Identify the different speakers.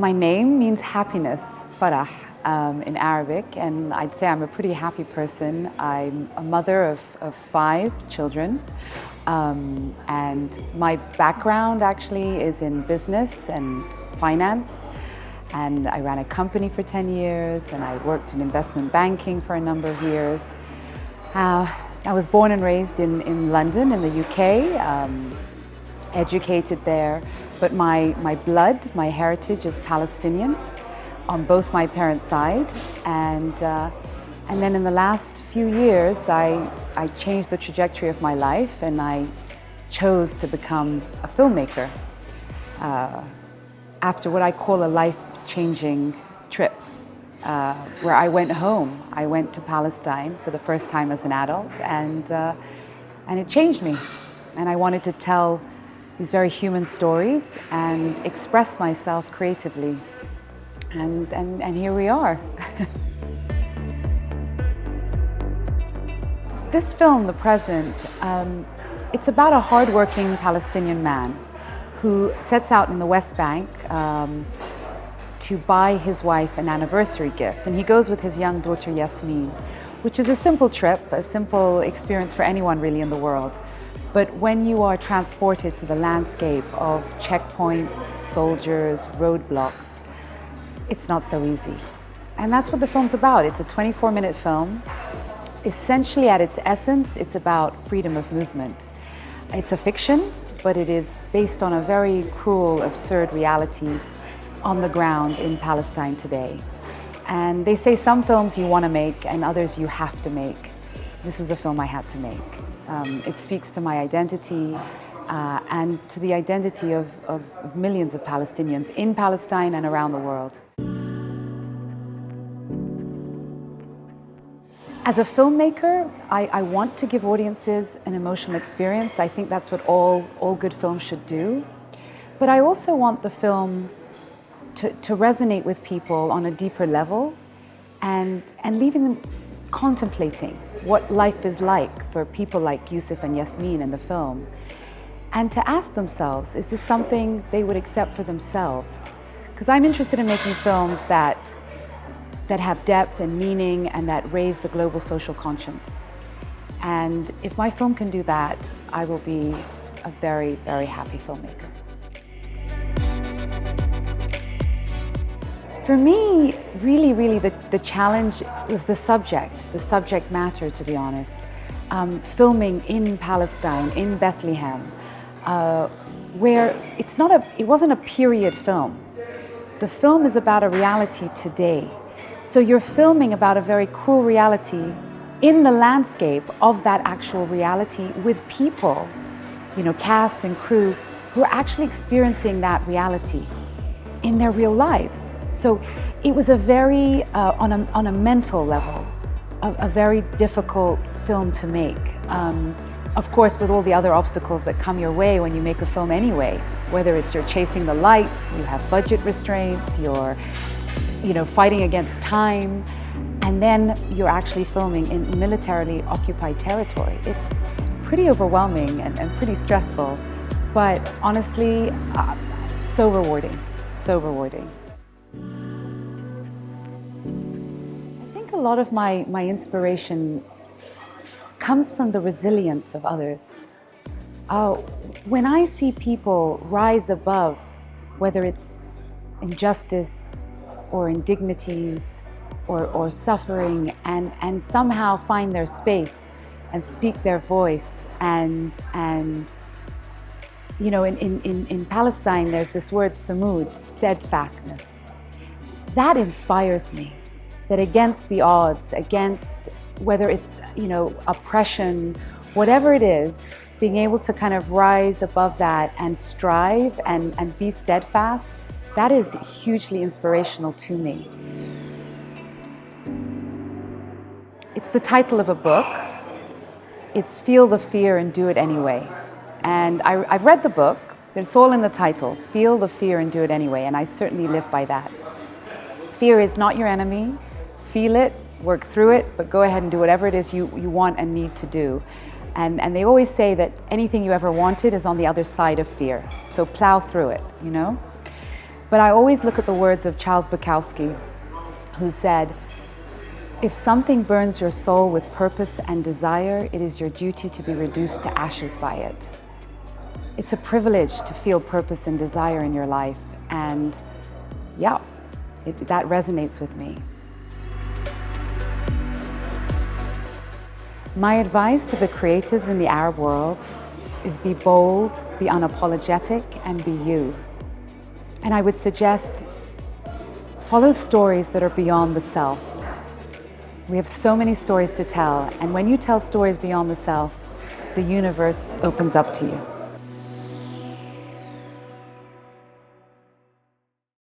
Speaker 1: My name means happiness, Farah, in Arabic, and I'd say I'm a pretty happy person. I'm a mother of 5 children, and my background actually is in business and finance, and I ran a company for 10 years, and I worked in investment banking for a number of years. I was born and raised in London, in the UK, educated there, but my blood, my heritage is Palestinian on both my parents' side, and then in the last few years I changed the trajectory of my life, and I chose to become a filmmaker after what I call a life-changing trip, where I went home. I went to Palestine for the first time as an adult, and it changed me, and I wanted to tell these very human stories and express myself creatively. And here we are. This film, The Present, it's about a hardworking Palestinian man who sets out in the West Bank to buy his wife an anniversary gift. And he goes with his young daughter Yasmin, which is a simple trip, a simple experience for anyone really in the world. But when you are transported to the landscape of checkpoints, soldiers, roadblocks, it's not so easy. And that's what the film's about. It's a 24-minute film. Essentially, at its essence, it's about freedom of movement. It's a fiction, but it is based on a very cruel, absurd reality on the ground in Palestine today. And they say some films you want to make and others you have to make. This was a film I had to make. It speaks to my identity and to the identity of millions of Palestinians in Palestine and around the world. As a filmmaker, I want to give audiences an emotional experience. I think that's what all good films should do. But I also want the film to resonate with people on a deeper level and leaving them contemplating what life is like for people like Yusuf and Yasmin in the film, and to ask themselves, is this something they would accept for themselves? Because I'm interested in making films that have depth and meaning and that raise the global social conscience. And if my film can do that, I will be a very, very happy filmmaker. For me, really, the challenge was the subject matter, to be honest. Filming in Palestine, in Bethlehem, where it wasn't a period film. The film is about a reality today. So you're filming about a very cruel reality in the landscape of that actual reality with people, cast and crew, who are actually experiencing that reality in their real lives. So it was a very, on a mental level, a very difficult film to make. Of course, with all the other obstacles that come your way when you make a film anyway, whether it's you're chasing the light, you have budget restraints, you're fighting against time, and then you're actually filming in militarily occupied territory. It's pretty overwhelming and pretty stressful, but honestly, so rewarding, so rewarding. I think a lot of my inspiration comes from the resilience of others. When I see people rise above, whether it's injustice or indignities or suffering, and somehow find their space and speak their voice, and in Palestine there's this word samud, steadfastness. That inspires me, that against the odds, against whether it's oppression, whatever it is, being able to kind of rise above that and strive and be steadfast, that is hugely inspirational to me. It's the title of a book. It's Feel the Fear and Do It Anyway. And I've read the book, but it's all in the title, Feel the Fear and Do It Anyway, and I certainly live by that. Fear is not your enemy. Feel it, work through it, but go ahead and do whatever it is you want and need to do. And they always say that anything you ever wanted is on the other side of fear. So plow through it, But I always look at the words of Charles Bukowski, who said, "If something burns your soul with purpose and desire, it is your duty to be reduced to ashes by it." It's a privilege to feel purpose and desire in your life, and yeah, that resonates with me. My advice for the creatives in the Arab world is be bold, be unapologetic, and be you. And I would suggest follow stories that are beyond the self. We have so many stories to tell, and when you tell stories beyond the self, the universe opens up to you.